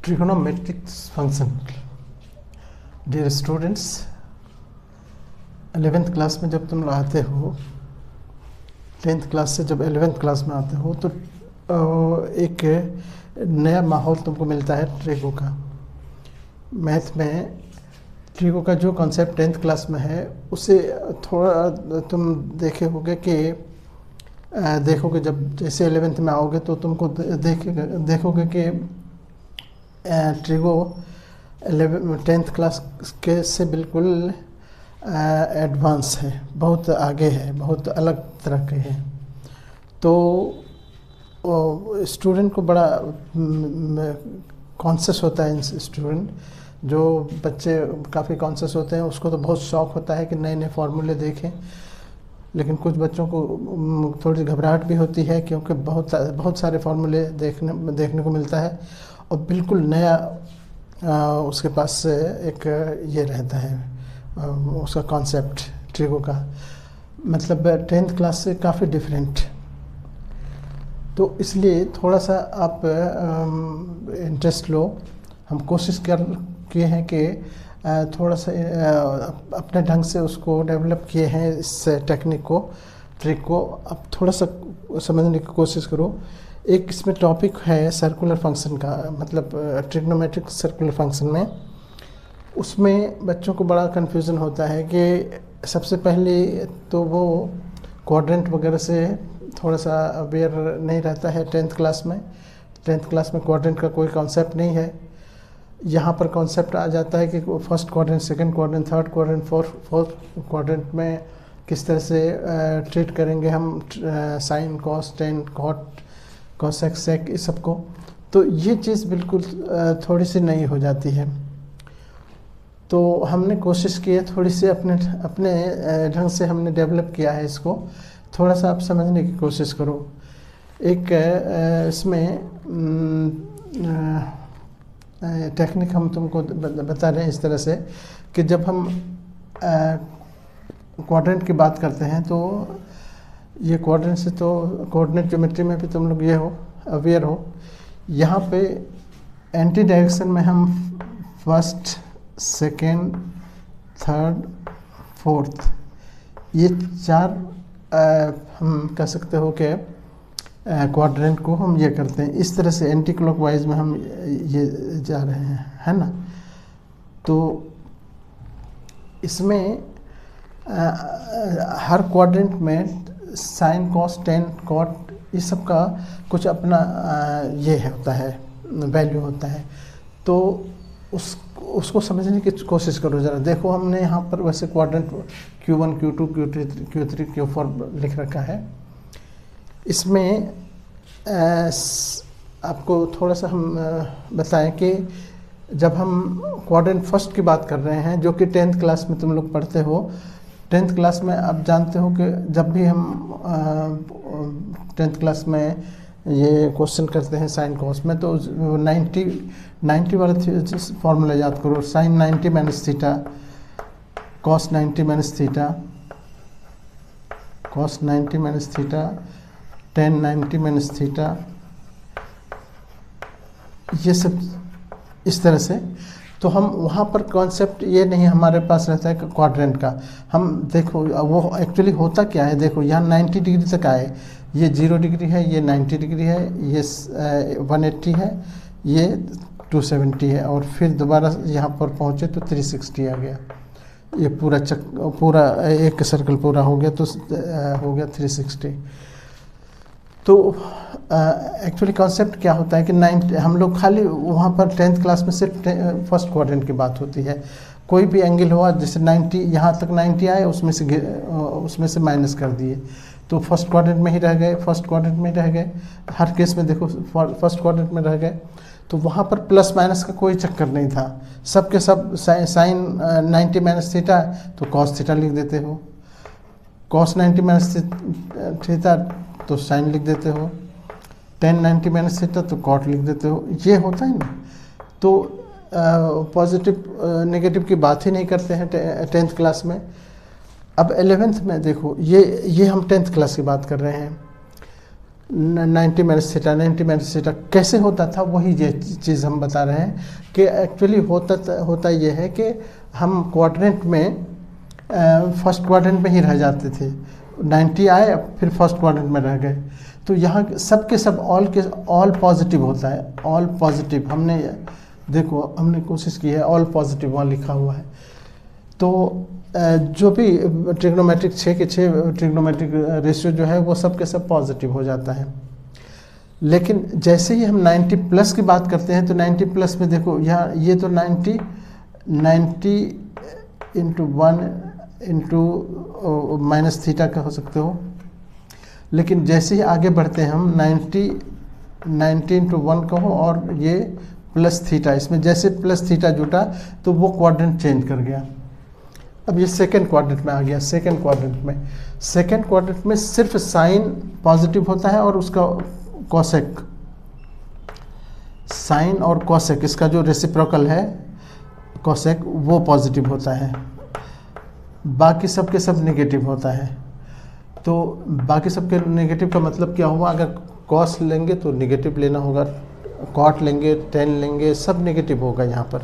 Trigonometric function. Dear students, 11th class में जब तुम लोग आते हो, 10th क्लास से जब 11th क्लास में आते हो तो एक नया माहौल तुमको मिलता है ट्रिगो का। मैथ में ट्रिगो का जो कॉन्सेप्ट 10th क्लास में है उसे थोड़ा तुम देखे होगे कि देखोगे जब जैसे 11th में आओगे तो तुमको देखोगे कि ट्रिगो 10th क्लास के से बिल्कुल एडवांस है, बहुत आगे है, बहुत अलग तरह के हैं। तो स्टूडेंट को बड़ा कॉन्शियस होता है। स्टूडेंट जो बच्चे काफ़ी कॉन्शियस होते हैं उसको तो बहुत शौक़ होता है कि नए नए फार्मूले देखें, लेकिन कुछ बच्चों को थोड़ी घबराहट भी होती है क्योंकि बहुत सारे फार्मूले देखने को मिलता है और बिल्कुल नया उसके पास एक ये रहता है उसका कॉन्सेप्ट ट्रिगो का, मतलब 10th क्लास से काफ़ी डिफरेंट। तो इसलिए थोड़ा सा आप इंटरेस्ट लो। हम कोशिश किए हैं कि थोड़ा सा अपने ढंग से उसको डेवलप किए हैं, इस टेक्निक को, ट्रिक को। अब थोड़ा सा समझने की कोशिश करो। एक इसमें टॉपिक है सर्कुलर फंक्शन का, मतलब ट्रिग्नोमेट्रिक सर्कुलर फंक्शन में उसमें बच्चों को बड़ा कन्फ्यूज़न होता है कि सबसे पहले तो वो क्वाड्रेंट वगैरह से थोड़ा सा अवेयर नहीं रहता है 10th क्लास में। 10th क्लास में क्वाड्रेंट का कोई कॉन्सेप्ट नहीं है। यहाँ पर कॉन्सेप्ट आ जाता है कि first quadrant, second quadrant, third quadrant, fourth quadrant में किस तरह से ट्रीट करेंगे हम sine, cos, tan, cot, cosec, sec, इस सब को। तो ये चीज़ बिल्कुल थोड़ी सी नई हो जाती है। तो हमने कोशिश की है थोड़ी सी अपने ढंग से हमने डेवलप किया है इसको। थोड़ा सा आप समझने की कोशिश करो। एक इसमें टेक्निक हम तुमको बता रहे हैं इस तरह से कि जब हम क्वाड्रेंट की बात करते हैं तो ये क्वाड्रेंट से तो कोऑर्डिनेट ज्योमेट्री में भी तुम लोग ये हो अवेयर हो। यहाँ पे एंटी डायरेक्शन में हम फर्स्ट, सेकेंड, थर्ड, फोर्थ, ये चार हम कह सकते हो कि क्वाड्रेंट को हम ये करते हैं। इस तरह से एंटी क्लॉकवाइज में हम ये जा रहे हैं, है ना। तो इसमें हर क्वाड्रेंट में साइन, कॉस, टेन, कॉट, इस सब का कुछ अपना ये होता है, वैल्यू होता है। तो उसको समझने की कोशिश करो ज़रा। देखो हमने यहाँ पर वैसे quadrant Q1, Q2, Q3, Q4 लिख रखा है। इसमें आपको थोड़ा सा हम बताएं कि जब हम क्वाड्रेंट फर्स्ट की बात कर रहे हैं, जो कि 10th क्लास में तुम लोग पढ़ते हो। 10th क्लास में आप जानते हो कि जब भी हम 10th क्लास में ये क्वेश्चन करते हैं साइन कॉस में, तो 90 वाला फॉर्मूला याद करो। Sine 90 minus theta, cos 90 minus theta, cos 90 minus theta, tan 90 minus theta, ये सब इस तरह से। तो हम वहाँ पर कॉन्सेप्ट ये नहीं हमारे पास रहता है क्वाड्रेंट का। हम देखो वो एक्चुअली होता क्या है। देखो यहाँ 90 डिग्री तक आए, ये 0 डिग्री है, ये 90 डिग्री है, ये 180 है, ये 270 है, और फिर दोबारा यहाँ पर पहुँचे तो 360 आ गया। ये पूरा एक सर्कल पूरा हो गया, तो हो गया 360। तो एक्चुअली कॉन्सेप्ट क्या होता है कि 90 हम लोग खाली वहाँ पर 10th क्लास में सिर्फ फर्स्ट क्वाड्रेंट की बात होती है। कोई भी एंगल हुआ जैसे 90, यहाँ तक 90 आए, उसमें से माइनस कर दिए तो फर्स्ट क्वाड्रेंट में ही रह गए, फर्स्ट क्वाड्रेंट में रह गए। हर केस में देखो फर्स्ट क्वाड्रेंट में रह गए। तो वहाँ पर प्लस माइनस का कोई चक्कर नहीं था। सब के सब साइन 90 माइनस थीटा तो कॉस थीटा लिख देते हो, कॉस 90 माइनस थीटा तो साइन लिख देते हो, टेन 90 माइनस थीटा तो कॉट लिख देते हो। ये होता है ना। तो पॉजिटिव नेगेटिव की बात ही नहीं करते हैं 10th क्लास में। अब 11th में देखो, ये हम 10th क्लास की बात कर रहे हैं। 90 माइनस थीटा, 90 माइनस थीटा कैसे होता था, वही ये चीज़ हम बता रहे हैं कि एक्चुअली होता ये है कि हम क्वाड्रेंट में फर्स्ट क्वाड्रेंट में ही रह जाते थे, 90 आए फिर फर्स्ट क्वाड्रेंट में रह गए। तो यहाँ सब के सब ऑल पॉजिटिव होता है, ऑल पॉजिटिव। हमने देखो हमने कोशिश की है, ऑल पॉजिटिव वहाँ लिखा हुआ है। तो जो भी ट्रिग्नोमेट्रिक 6 के 6 ट्रिग्नोमेट्रिक रेशियो जो है वो सब के सब पॉजिटिव हो जाता है। लेकिन जैसे ही हम 90 प्लस की बात करते हैं तो 90 प्लस में देखो यहाँ ये तो 90 इंटू 1 इंटू माइनस थीटा का हो सकते हो। लेकिन जैसे ही आगे बढ़ते हैं हम 90 इंटू 1 कहो और ये प्लस थीटा, इसमें जैसे प्लस थीटा जुटा तो वो क्वाड्रेंट चेंज कर गया। अब ये सेकेंड क्वाड्रेंट में आ गया। सेकेंड क्वाड्रेंट में सिर्फ साइन पॉजिटिव होता है और उसका कॉसेक, साइन और कॉसेक इसका जो रेसिप्रोकल है कॉसेक वो पॉजिटिव होता है, बाकी सब के सब नेगेटिव होता है। तो बाकी सब के नेगेटिव का मतलब क्या हुआ, अगर कॉस लेंगे तो नेगेटिव लेना होगा, कॉट लेंगे, टेन लेंगे, सब नेगेटिव होगा यहाँ पर।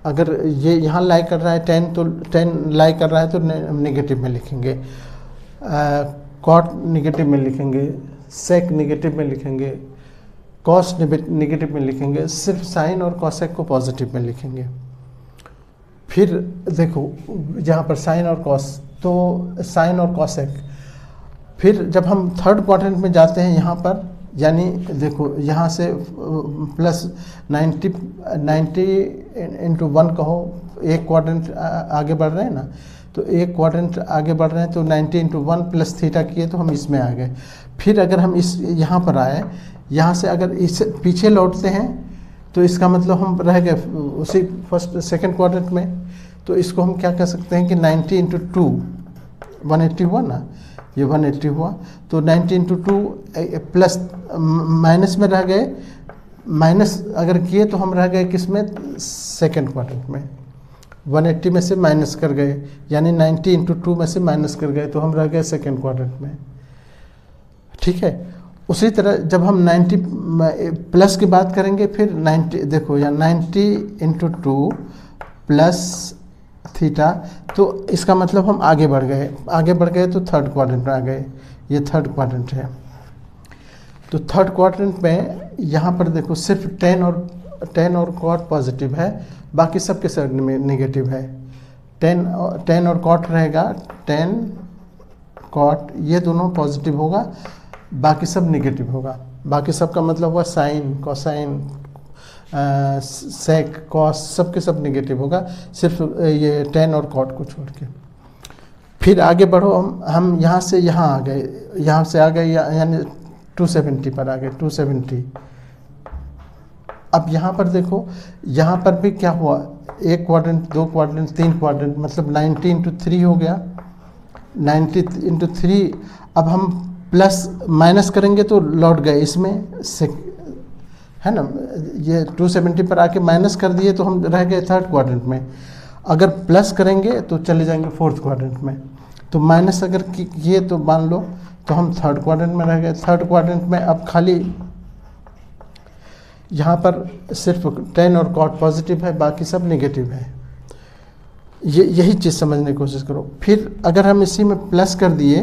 अगर ये यहाँ लाई कर रहा है 10 तो 10 लाई कर रहा है तो नेगेटिव में लिखेंगे, कॉट नेगेटिव में लिखेंगे, सेक नेगेटिव में लिखेंगे, कॉस नेगेटिव में लिखेंगे, सिर्फ साइन और कॉसेक को पॉजिटिव में लिखेंगे। फिर देखो यहाँ पर साइन और कॉस, तो साइन और कॉसेक। फिर जब हम थर्ड क्वाड्रेंट में जाते हैं यहाँ पर, यानी देखो यहाँ से प्लस 90 इंटू 1 कहो, एक क्वाड्रेंट आगे बढ़ रहे हैं ना, तो एक क्वाड्रेंट आगे बढ़ रहे हैं तो 90 इंटू 1 प्लस थीटा किए तो हम इसमें आ गए। फिर अगर हम इस यहाँ पर आए, यहाँ से अगर इस पीछे लौटते हैं तो इसका मतलब हम रह गए उसी फर्स्ट सेकंड क्वाड्रेंट में। तो इसको हम क्या कह सकते हैं कि 90 इंटू 2 180 हुआ ना, ये 180 हुआ। तो 90 इंटू 2 प्लस माइनस में रह गए, माइनस अगर किए तो हम रह गए किस में, सेकेंड क्वाड्रेंट में। 180 में से माइनस कर गए, यानी 90 इंटू 2 में से माइनस कर गए तो हम रह गए सेकेंड क्वाड्रेंट में। ठीक है, उसी तरह जब हम 90 प्लस की बात करेंगे, फिर 90 देखो यहाँ 90 इंटू 2 प्लस थीटा, तो इसका मतलब हम आगे बढ़ गए तो थर्ड क्वाड्रेंट में आ गए। ये थर्ड क्वाड्रेंट है। तो थर्ड क्वाड्रेंट में यहाँ पर देखो सिर्फ 10 और कॉट पॉजिटिव है, बाकी सब के सब नेगेटिव है। 10 और कॉट रहेगा, 10 कॉट ये दोनों पॉजिटिव होगा, बाकी सब नेगेटिव होगा। बाकी सब का मतलब हुआ साइन, कोसाइन, सेक, कॉस, सब के सब नेगेटिव होगा, सिर्फ ये 10 और कॉट को छोड़ के। फिर आगे बढ़ो, हम यहाँ से यहाँ आ गए, यहाँ से आ गए यानी 270 पर आ गए, 270। अब यहाँ पर देखो, यहाँ पर भी क्या हुआ, एक क्वाड्रेंट, दो क्वाड्रेंट, तीन क्वाड्रेंट, मतलब 90 इंटू 3 हो गया, 90 इंटू 3। अब हम प्लस माइनस करेंगे तो लौट गए इसमें, है ना। ये 270 पर आके माइनस कर दिए तो हम रह गए थर्ड क्वाड्रेंट में। अगर प्लस करेंगे तो चले जाएंगे फोर्थ क्वाड्रेंट में। तो माइनस अगर किए तो मान लो तो हम थर्ड क्वाड्रेंट में रह गए। थर्ड क्वाड्रेंट में अब खाली यहाँ पर सिर्फ 10 और कॉट पॉजिटिव है, बाकी सब नेगेटिव है। यही चीज़ समझने की कोशिश करो। फिर अगर हम इसी में प्लस कर दिए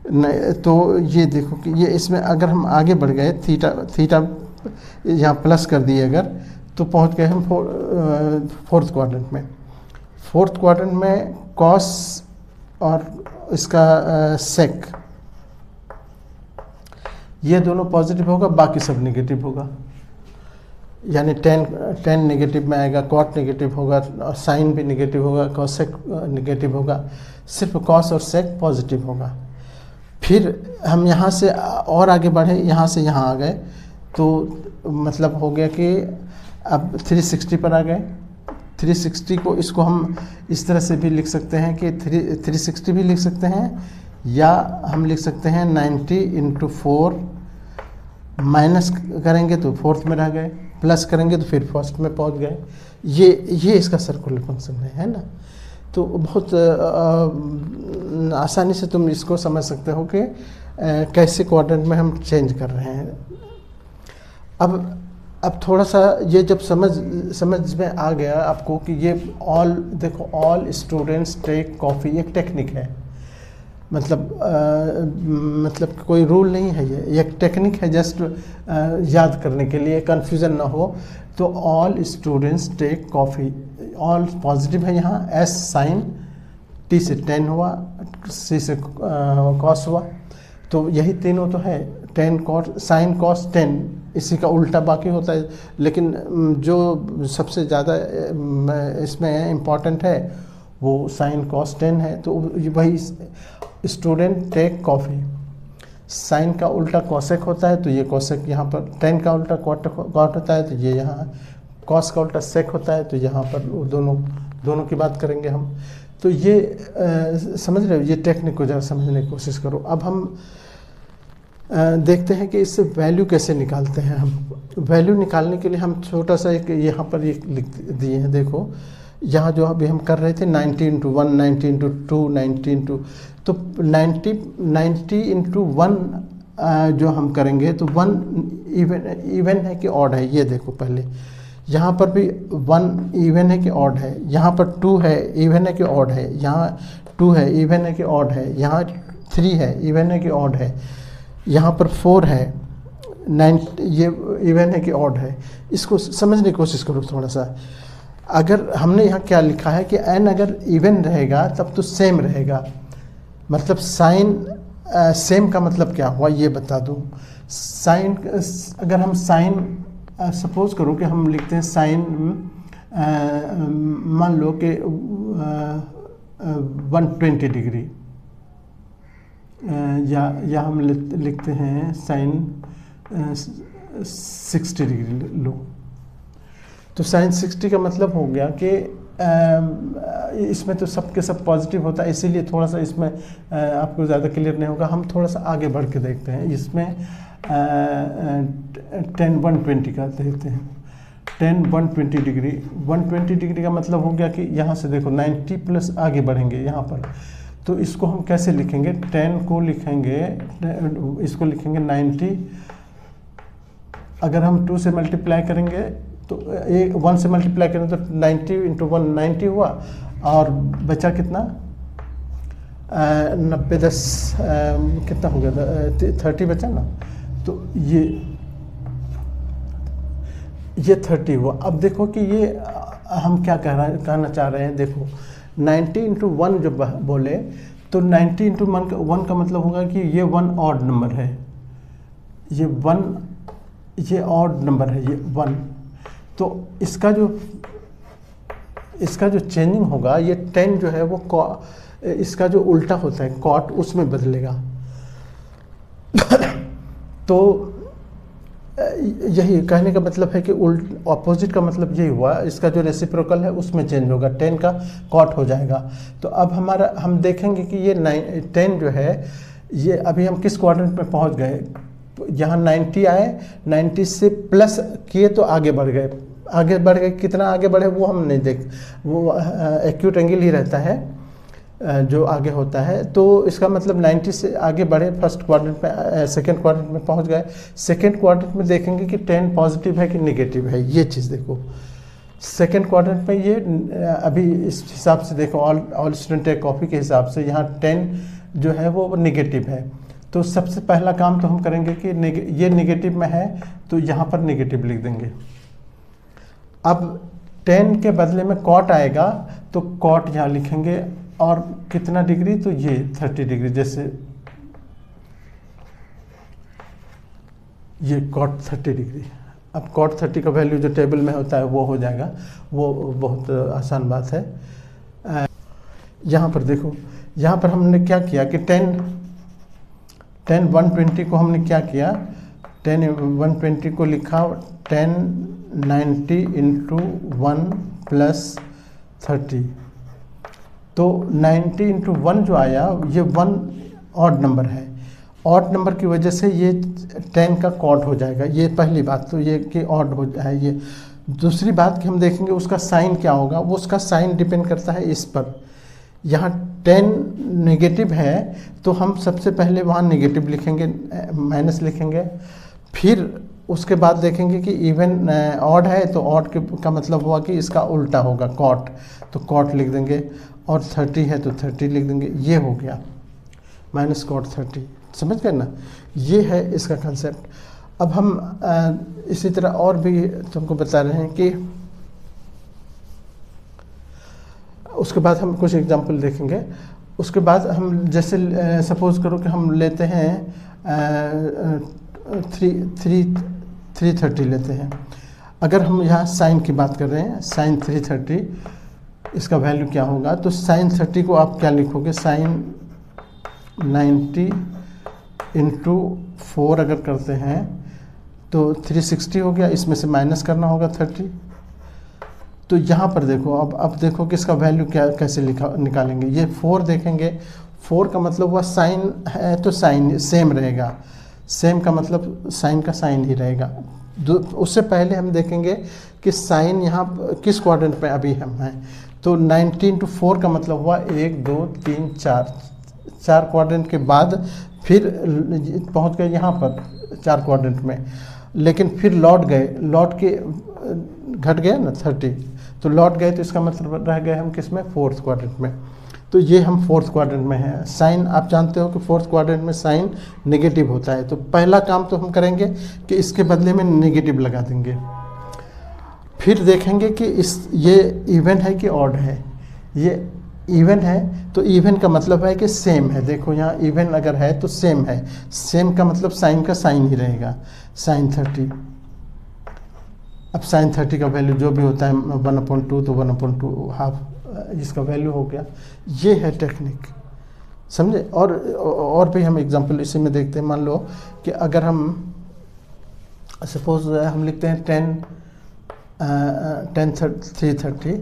तो ये देखो कि ये इसमें अगर हम आगे बढ़ गए, थीटा यहाँ प्लस कर दिए अगर, तो पहुँच गए हम फोर्थ क्वाड्रेंट में। फोर्थ क्वाड्रेंट में कॉस और इसका सेक, ये दोनों पॉजिटिव होगा, बाकी सब नेगेटिव होगा। यानी 10 नेगेटिव में आएगा, कॉट नेगेटिव होगा, और साइन भी नेगेटिव होगा, कॉसेक नेगेटिव होगा, सिर्फ कॉस और सेक पॉजिटिव होगा। फिर हम यहाँ से और आगे बढ़े, यहाँ से यहाँ आ गए तो मतलब हो गया कि अब 360 पर आ गए। 360 को इसको हम इस तरह से भी लिख सकते हैं कि 360 भी लिख सकते हैं, या हम लिख सकते हैं 90 इंटू 4, माइनस करेंगे तो फोर्थ में रह गए, प्लस करेंगे तो फिर फर्स्ट में पहुंच गए। ये इसका सर्कुलर फंक्शन है ना। तो बहुत आसानी से तुम इसको समझ सकते हो कि कैसे क्वाड्रेंट में हम चेंज कर रहे हैं। अब थोड़ा सा ये जब समझ में आ गया आपको कि ये देखो ऑल स्टूडेंट्स टेक कॉफ़ी एक टेक्निक है, मतलब कोई रूल नहीं है, ये एक टेक्निक है, जस्ट याद करने के लिए, कंफ्यूजन ना हो। तो all students take coffee, all positive है यहाँ, एस साइन, टी से 10 हुआ, सी से कॉस हुआ, तो यही तीनों तो है, 10 कॉस, साइन कॉस 10, इसी का उल्टा बाकी होता है। लेकिन जो सबसे ज़्यादा इसमें इम्पॉर्टेंट है वो साइन कॉस 10 है। तो वही स्टूडेंट टेक कॉफ़ी, साइन का उल्टा कॉसेक होता है तो ये कॉसेक यहाँ पर, 10 का उल्टा कॉट होता है तो ये यहाँ, कॉस का उल्टा सेक होता है तो यहाँ पर दोनों की बात करेंगे हम। तो ये समझ रहे हो, ये टेक्निक को ज़रा समझने की कोशिश करो। अब हम देखते हैं कि इससे वैल्यू कैसे निकालते हैं। हम वैल्यू निकालने के लिए हम छोटा सा एक यहाँ पर ये लिख दिए हैं, देखो यहाँ जो अभी हम कर रहे थे 90 इंटू 1, 90 इंटू 2, 90 इंटू, तो 90 इंटू 1 जो हम करेंगे तो 1 इवन है कि ऑड है, ये देखो पहले यहाँ पर भी 1 इवन है कि ऑड है, यहाँ पर 2 है इवन है कि ऑड है, यहाँ 2 है इवन है कि ऑड है, यहाँ 3 है इवन है कि ऑड है, यहाँ पर 4 है, 9 ये इवन है कि ऑड है। इसको समझने की कोशिश करो थोड़ा सा। अगर हमने यहाँ क्या लिखा है कि n अगर इवन रहेगा तब तो सेम रहेगा, मतलब साइन सेम का मतलब क्या हुआ ये बता दूँ। साइन, अगर हम साइन सपोज करो कि हम लिखते हैं साइन, मान लो कि 120 डिग्री, या हम लिखते हैं साइन 60 डिग्री लो, तो साइन 60 का मतलब हो गया कि इसमें तो सब के सब पॉजिटिव होता है, इसीलिए थोड़ा सा इसमें आपको ज़्यादा क्लियर नहीं होगा। हम थोड़ा सा आगे बढ़ के देखते हैं, इसमें 10 120 का देखते हैं, 10 120 डिग्री, 120 डिग्री का मतलब हो गया कि यहाँ से देखो 90 प्लस आगे बढ़ेंगे यहाँ पर, तो इसको हम कैसे लिखेंगे, 10 को लिखेंगे, इसको लिखेंगे 90, अगर हम 2 से मल्टीप्लाई करेंगे तो 1 से मल्टीप्लाई करें तो 90 इंटू 1 90 हुआ, और बचा कितना 90 10 कितना हो गया 30 बचा ना, तो ये 30 हुआ। अब देखो कि ये हम क्या कहना चाह रहे हैं, देखो 90 इंटू 1 जब बोले तो 90 इंटू 1 का मतलब होगा कि ये 1 ऑड नंबर है, ये ऑड नंबर है, ये 1, तो इसका जो चेंजिंग होगा, ये 10 जो है वो इसका जो उल्टा होता है कॉट, उसमें बदलेगा। तो यही कहने का मतलब है कि ऑपोजिट का मतलब यही हुआ, इसका जो रेसिप्रोकल है उसमें चेंज होगा, 10 का कॉट हो जाएगा। तो अब हम देखेंगे कि ये 10 जो है, ये अभी हम किस क्वाड्रेंट में पहुंच गए, यहाँ 90 आए, 90 से प्लस किए तो आगे बढ़ गए, कितना आगे बढ़े वो हम नहीं वो एक्यूट एंगल ही रहता है जो आगे होता है। तो इसका मतलब 90 से आगे बढ़े, फर्स्ट क्वाड्रेंट में, सेकंड क्वाड्रेंट में पहुंच गए। सेकंड क्वाड्रेंट में देखेंगे कि 10 पॉजिटिव है कि निगेटिव है, ये चीज़ देखो। सेकंड क्वाड्रेंट में ये अभी इस हिसाब से देखो, ऑल स्टूडेंट टेक कॉफ़ी के हिसाब से यहाँ 10 जो है वो निगेटिव है। तो सबसे पहला काम तो हम करेंगे कि ये निगेटिव में है तो यहाँ पर निगेटिव लिख देंगे। अब 10 के बदले में कॉट आएगा तो कॉट यहाँ लिखेंगे, और कितना डिग्री, तो ये 30 डिग्री, जैसे ये कॉट 30 डिग्री। अब कॉट 30 का वैल्यू जो टेबल में होता है वो हो जाएगा, वो बहुत आसान बात है। यहाँ पर देखो, यहाँ पर हमने क्या किया कि 10 120 को हमने क्या किया, 10 120 को लिखा 10 90 इंटू 1 प्लस 30, तो 90 इंटू 1 जो आया, ये 1 ऑड नंबर है, ऑड नंबर की वजह से ये 10 का कॉट हो जाएगा। ये पहली बात तो ये कि ऑड हो है ये। दूसरी बात कि हम देखेंगे उसका साइन क्या होगा, वो उसका साइन डिपेंड करता है इस पर, यहाँ 10 नेगेटिव है तो हम सबसे पहले वहाँ नेगेटिव लिखेंगे, माइनस लिखेंगे। फिर उसके बाद देखेंगे कि इवन ऑड है तो ऑड का मतलब हुआ कि इसका उल्टा होगा कॉट, तो कॉट लिख देंगे। और 30 है तो 30 लिख देंगे। ये हो गया माइनस कॉट 30, समझ गए ना? ये है इसका कंसेप्ट। अब हम इसी तरह और भी तुमको बता रहे हैं कि उसके बाद हम कुछ एग्जांपल देखेंगे। उसके बाद हम जैसे सपोज करो कि हम लेते हैं 330 लेते हैं। अगर हम यहाँ साइन की बात कर रहे हैं, साइन 330 इसका वैल्यू क्या होगा, तो साइन 30 को आप क्या लिखोगे, साइन 90 इंटू 4 अगर करते हैं तो 360 हो गया, इसमें से माइनस करना होगा 30। तो यहाँ पर देखो, अब देखो कि इसका वैल्यू क्या कैसे निकालेंगे। ये 4 देखेंगे, 4 का मतलब हुआ साइन है तो साइन सेम रहेगा, सेम का मतलब साइन का साइन ही रहेगा। उससे पहले हम देखेंगे कि साइन यहाँ किस क्वाड्रेंट पे अभी हम हैं, तो 90 इंटू 4 का मतलब हुआ 1 2 3 4 क्वाड्रेंट के बाद फिर पहुँच गए यहाँ पर 4 क्वाड्रेंट में, लेकिन फिर लौट के घट गए ना 30, तो लौट गए तो इसका मतलब रह गए हम किस में, 4th क्वाड्रेंट में। तो ये हम 4th क्वाड्रेंट में हैं। साइन आप जानते हो कि 4th क्वाड्रेंट में साइन नेगेटिव होता है, तो पहला काम तो हम करेंगे कि इसके बदले में नेगेटिव लगा देंगे। फिर देखेंगे कि ये इवन है कि ऑड है। ये इवन है तो इवन का मतलब है कि सेम है। देखो यहाँ इवन अगर है तो सेम है, सेम का मतलब साइन का साइन ही रहेगा, साइन 30। अब साइन 30 का वैल्यू जो भी होता है 1/2 तो 1/2 हाफ, इसका वैल्यू हो गया। ये है टेक्निक, समझे? और भी हम एग्जांपल इसी में देखते हैं। मान लो कि अगर हम सपोज हम लिखते हैं 330,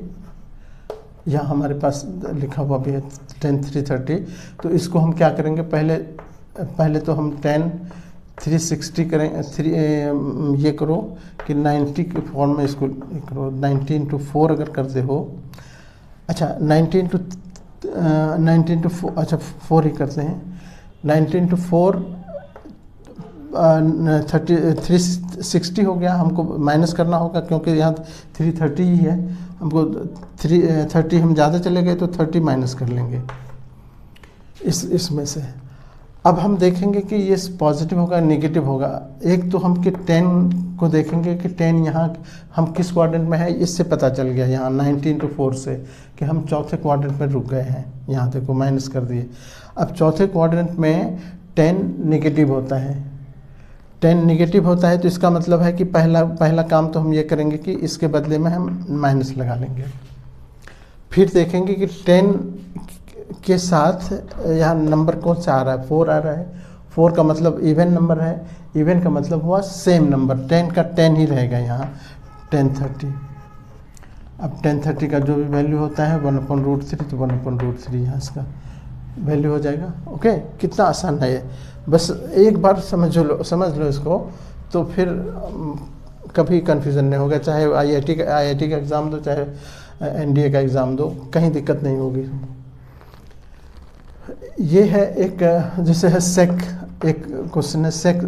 यहाँ हमारे पास लिखा हुआ भी है 10330। तो इसको हम क्या करेंगे, पहले तो हम 360 करें, ये करो कि 90 के फॉर्म में इसको करो। 90 इंटू 4 अगर करते हो, अच्छा 90 इंटू 4, अच्छा 4 ही करते हैं। 90 इंटू 4 360 हो गया। हमको माइनस करना होगा क्योंकि यहाँ 330 ही है, हमको 330 हम ज़्यादा चले गए तो 30 माइनस कर लेंगे इसमें से। अब हम देखेंगे कि ये पॉजिटिव होगा नेगेटिव होगा। एक तो हम कि 10 को देखेंगे कि 10 यहाँ हम किस क्वाड्रेंट में है, इससे पता चल गया यहाँ 90 इंटू 4 से कि हम चौथे क्वाड्रेंट में रुक गए हैं। यहाँ देखो माइनस कर दिए। अब चौथे क्वाड्रेंट में 10 नेगेटिव होता है, 10 नेगेटिव होता है तो इसका मतलब है कि पहला काम तो हम ये करेंगे कि इसके बदले में हम माइनस लगा लेंगे। फिर देखेंगे कि 10 के साथ यहाँ नंबर कौन सा आ रहा है, 4 आ रहा है। 4 का मतलब इवन नंबर है, इवन का मतलब हुआ सेम नंबर, 10 का 10 ही रहेगा यहाँ 1030। अब 1030 का जो भी वैल्यू होता है 1/√3, तो 1/√3 यहाँ इसका वैल्यू हो जाएगा। ओके, कितना आसान है ये, बस एक बार समझ लो इसको, तो फिर कभी कन्फ्यूज़न नहीं होगा। चाहे IIT का एग्ज़ाम दो, चाहे NDA का एग्ज़ाम दो, कहीं दिक्कत नहीं होगी। ये है एक जैसे है सेक, एक क्वेश्चन है सेक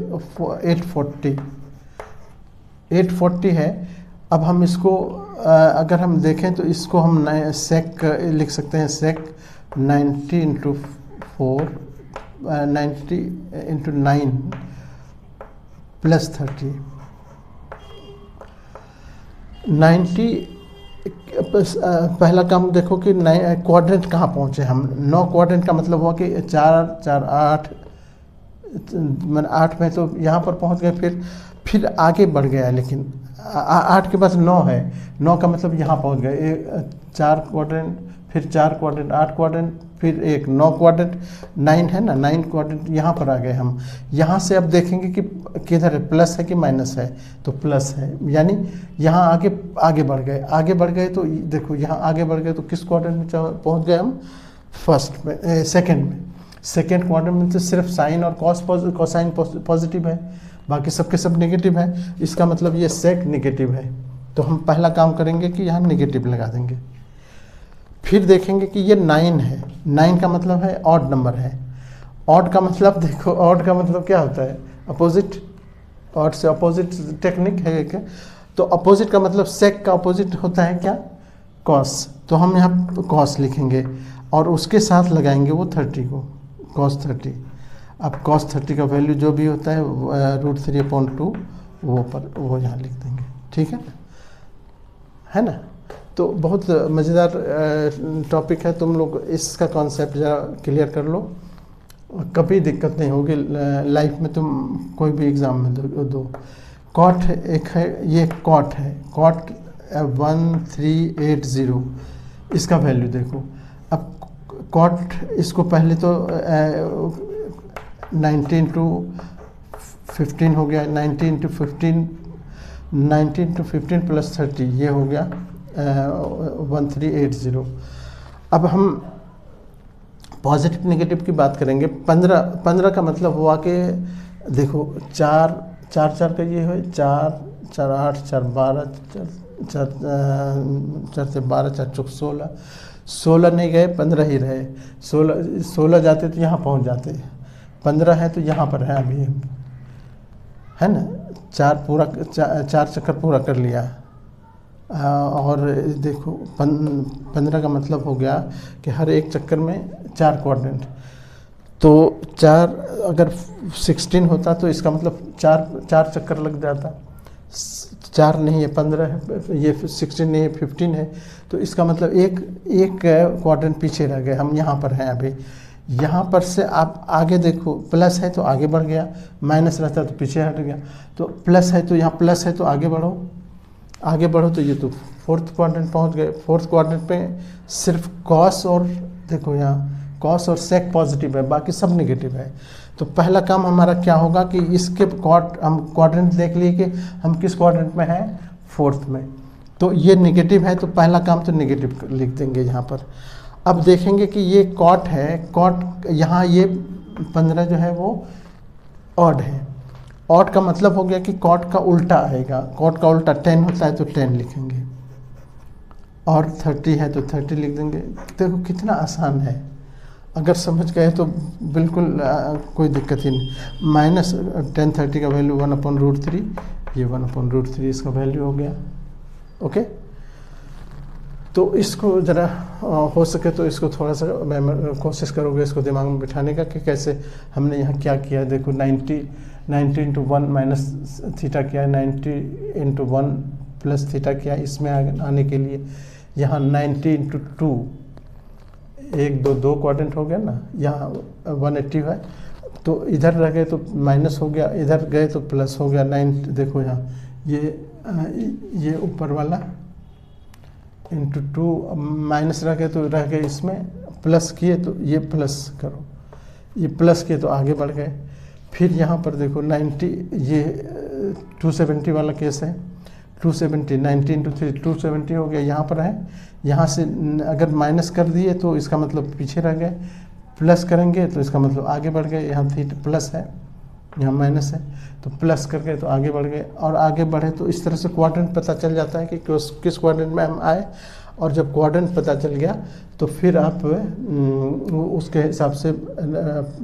840 है। अब हम इसको अगर हम देखें तो इसको हम सेक लिख सकते हैं, सेक 90 इंटू 4 90 इंटू 9 प्लस 30। 90 पहला काम देखो कि क्वाड्रेंट कहाँ पहुँचे हम। 9 क्वाड्रेंट का मतलब हुआ कि 4 4 8 8 में तो यहाँ पर पहुँच गए, फिर आगे बढ़ गया, लेकिन 8 के बाद 9 है, 9 का मतलब यहाँ पहुँच गए। 4 क्वाड्रेंट, फिर 4 क्वाड्रेंट, 8 क्वाड्रेंट, फिर 9 क्वाड्रेंट, 9 है ना, 9 क्वाड्रेंट यहाँ पर आ गए हम। यहाँ से अब देखेंगे कि किधर है, प्लस है कि माइनस है, तो प्लस है, यानी यहाँ आगे बढ़ गए। तो देखो यहाँ आगे बढ़ गए तो किस क्वाड्रेंट में पहुँच गए हम, फर्स्ट में, सेकेंड में। सेकेंड क्वाड्रेंट में तो सिर्फ साइन और कोसाइन पॉजिटिव है, बाकी सबके सब नेगेटिव है। इसका मतलब ये सेक नेगेटिव है, तो हम पहला काम करेंगे कि यहाँ नेगेटिव लगा देंगे। फिर देखेंगे कि ये 9 है, 9 का मतलब है ऑड नंबर है। ऑड का मतलब देखो, ऑड का मतलब क्या होता है, अपोजिट, ऑड से अपोजिट टेक्निक है एक। तो अपोजिट का मतलब सेक का अपोजिट होता है क्या, कॉस। तो हम यहाँ कॉस लिखेंगे और उसके साथ लगाएंगे वो 30 को, कॉस 30। अब कॉस 30 का वैल्यू जो भी होता है √3/2 वो यहाँ लिख देंगे, ठीक है ना। तो बहुत मज़ेदार टॉपिक है, तुम लोग इसका कॉन्सेप्ट ज़रा क्लियर कर लो, कभी दिक्कत नहीं होगी लाइफ में, तुम कोई भी एग्ज़ाम में दो। कॉट एक है, ये कॉट है, कॉट 1380, इसका वैल्यू देखो। अब कॉट इसको पहले तो 19 to 15 हो गया, 19 to 15 प्लस 30 ये हो गया 1380। अब हम पॉजिटिव नेगेटिव की बात करेंगे। 15 का मतलब हुआ कि देखो 4 का ये है, 4 4 8 4 12 4 से 12 4 चौक 16 नहीं गए, 15 ही रहे। 16 जाते तो यहाँ पहुँच जाते, 15 है तो यहाँ पर है अभी, है ना। 4 चक्कर पूरा कर लिया। और देखो 15 का मतलब हो गया कि हर एक चक्कर में 4 क्वाड्रेंट। तो 4 अगर 16 होता तो इसका मतलब 4 चक्कर लग जाता। 4 नहीं है, 15 है, ये 16 नहीं है, 15 है। तो इसका मतलब एक क्वाड्रेंट पीछे रह गए, हम यहाँ पर हैं अभी। यहाँ पर से आप आगे देखो, प्लस है तो आगे बढ़ गया, माइनस रहता तो पीछे हट गया। तो प्लस है तो यहाँ प्लस है तो आगे बढ़ो तो ये तो 4th क्वाड्रेंट पहुँच गए। 4th क्वाड्रेंट पे सिर्फ कॉस और देखो यहाँ कॉस और सेक पॉजिटिव है, बाकी सब नेगेटिव है। तो पहला काम हमारा क्या होगा कि इसके हम क्वाड्रेंट देख लिए कि हम किस क्वाड्रेंट में हैं, 4th में। तो ये नेगेटिव है तो पहला काम तो नेगेटिव लिख देंगे यहाँ पर। अब देखेंगे कि ये कॉट है, कॉट यहाँ ये 15 जो है वो ऑड है। ऑड का मतलब हो गया कि कॉट का उल्टा आएगा, कॉट का उल्टा 10 होता है तो 10 लिखेंगे, और 30 है तो 30 लिख देंगे। देखो कितना आसान है, अगर समझ गए तो बिल्कुल कोई दिक्कत ही नहीं। माइनस 10 30 का वैल्यू 1/√3, ये 1/√3 इसका वैल्यू हो गया। ओके, तो इसको ज़रा हो सके तो इसको थोड़ा सा कोशिश करोगे इसको दिमाग में बिठाने का कि कैसे हमने यहाँ क्या किया। देखो 90 × 1 माइनस थीटा किया, 90 × 1 प्लस थीटा किया। इसमें आने के लिए यहाँ 90 × 2, 1 2 क्वाड्रेंट हो गया ना, यहाँ 180 है तो इधर रह गए तो माइनस हो गया, इधर गए तो प्लस हो गया। 9 देखो यहाँ ये ऊपर वाला × 2 माइनस रह गए तो रह गए, इसमें प्लस किए तो ये प्लस करो, ये प्लस किए तो आगे बढ़ गए। फिर यहाँ पर देखो 90, ये 270 वाला केस है, 270 90 × 3 270 हो गया, यहाँ पर है। यहाँ से अगर माइनस कर दिए तो इसका मतलब पीछे रह गए, प्लस करेंगे तो इसका मतलब आगे बढ़ गए। यहाँ थीटा प्लस है, यहाँ माइनस है, तो प्लस कर गए तो आगे बढ़ गए, और आगे बढ़े तो इस तरह से क्वाड्रेंट पता चल जाता है कि किस क्वाड्रेंट में हम आए। और जब क्वाड्रेंट पता चल गया तो फिर आप उसके हिसाब से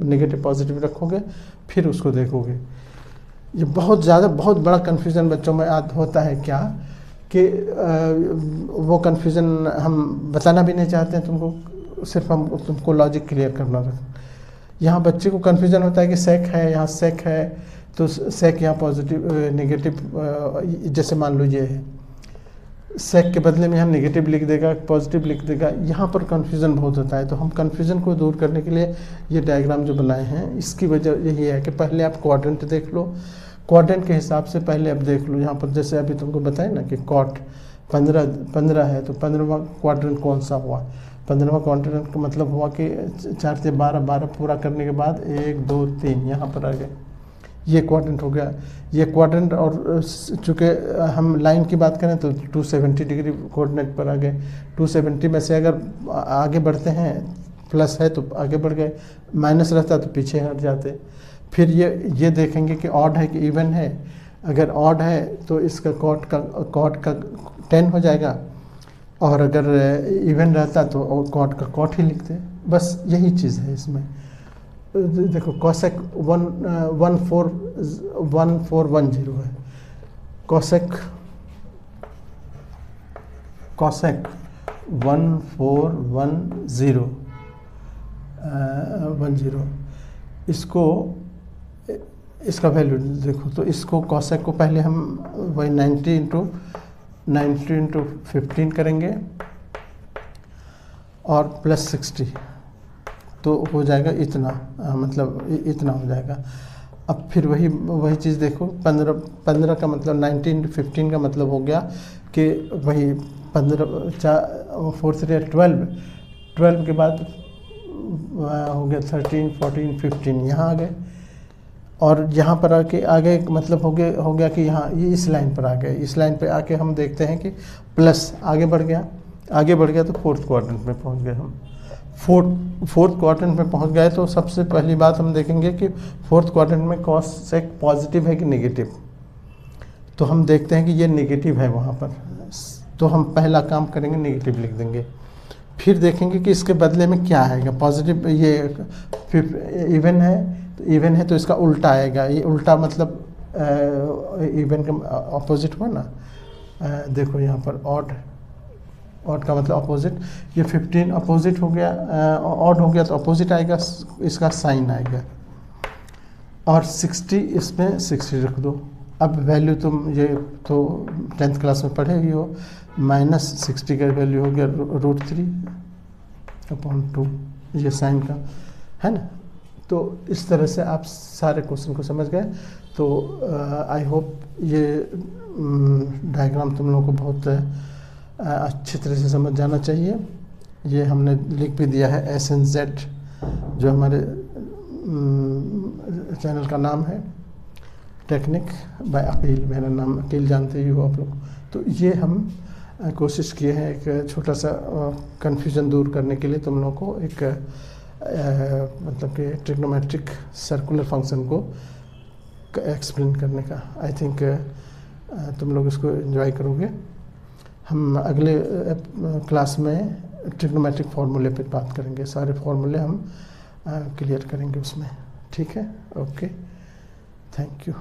नेगेटिव पॉजिटिव रखोगे, फिर उसको देखोगे। ये बहुत बड़ा कन्फ्यूज़न बच्चों में होता है क्या कि वो कन्फ्यूज़न हम बताना भी नहीं चाहते हैं तुमको, सिर्फ हम तुमको लॉजिक क्लियर करना रख। यहाँ बच्चे को कन्फ्यूज़न होता है कि सेक है, यहाँ सेक है तो सेक यहाँ पॉजिटिव नेगेटिव, जैसे मान लो ये है, सेक के बदले में यहाँ नेगेटिव लिख देगा, पॉजिटिव लिख देगा। यहाँ पर कन्फ्यूज़न बहुत होता है। तो हम कन्फ्यूज़न को दूर करने के लिए ये डायग्राम जो बनाए हैं, इसकी वजह यही है कि पहले आप क्वाड्रेंट देख लो, क्वाड्रेंट के हिसाब से पहले आप देख लो। यहाँ पर जैसे अभी तुमको बताए ना कि कॉट 15 है तो 15वां क्वाड्रेंट कौन सा हुआ। 15वां क्वाड्रेंट का मतलब हुआ कि 4 से 12 पूरा करने के बाद 1 2 3 यहाँ पर आ गए, ये क्वाड्रेंट हो गया। ये क्वाड्रेंट, और चूँकि हम लाइन की बात करें तो 270 डिग्री कोऑर्डिनेट पर आ गए। 270 में से अगर आगे बढ़ते हैं, प्लस है तो आगे बढ़ गए, माइनस रहता तो पीछे हट जाते। फिर ये देखेंगे कि ऑड है कि इवन है। अगर ऑड है तो इसका कॉट का 10 हो जाएगा, और अगर इवन रहता तो कॉट का कॉट ही लिखते, बस यही चीज़ है इसमें। देखो कोसेक 1410 है, कोसेक 1410 इसको, इसका वैल्यू देखो तो इसको कोसेक को पहले हम वही 90 इंटू 15 करेंगे और प्लस 60 तो हो जाएगा इतना, मतलब इतना हो जाएगा। अब फिर वही चीज़ देखो, 15 का मतलब 90 इंटू 15 का मतलब हो गया कि वही 15 4 3 12 के बाद हो गया 13 14 15 यहाँ आ गए, और यहाँ पर आगे मतलब हो गया कि यहाँ ये इस लाइन पर आ गए। इस लाइन पे आके हम देखते हैं कि प्लस आगे बढ़ गया तो फोर्थ क्वाड्रेंट में पहुँच गए हम। फोर्थ क्वाड्रेंट में पहुँच गए तो सबसे पहली बात हम देखेंगे कि फोर्थ क्वाड्रेंट में कोसेक पॉजिटिव है कि नेगेटिव। तो हम देखते हैं कि ये नेगेटिव है वहाँ पर, तो हम पहला काम करेंगे नेगेटिव लिख देंगे। फिर देखेंगे कि इसके बदले में क्या आएगा। पॉजिटिव ये इवन है तो इसका उल्टा आएगा। ये उल्टा मतलब इवन का अपोजिट हुआ ना। देखो यहाँ पर ऑड का मतलब अपोजिट, ये 15 अपोजिट हो गया, ऑड हो गया तो अपोजिट आएगा, इसका साइन आएगा। और 60 इसमें 60 रख दो। अब वैल्यू तुम ये तो 10th क्लास में पढ़े ही हो, -60 का वैल्यू हो गया √3/2, ये साइन का है ना। तो इस तरह से आप सारे क्वेश्चन को समझ गए। तो आई होप ये डायग्राम तुम लोगों को बहुत अच्छी तरह से समझ जाना चाहिए। ये हमने लिख भी दिया है SNZ, जो हमारे चैनल का नाम है, टेक्निक बाय अकील। मेरा नाम अकील जानते ही हो आप लोग। तो ये हम कोशिश किए हैं एक छोटा सा कन्फ्यूज़न दूर करने के लिए तुम लोगों को एक मतलब कि ट्रिग्नोमेट्रिक सर्कुलर फंक्शन को एक्सप्लेन करने का। आई थिंक तुम लोग इसको एंजॉय करोगे। हम अगले क्लास में ट्रिग्नोमेट्रिक फार्मूले पे बात करेंगे, सारे फार्मूले हम क्लियर करेंगे उसमें। ठीक है, ओके, थैंक यू।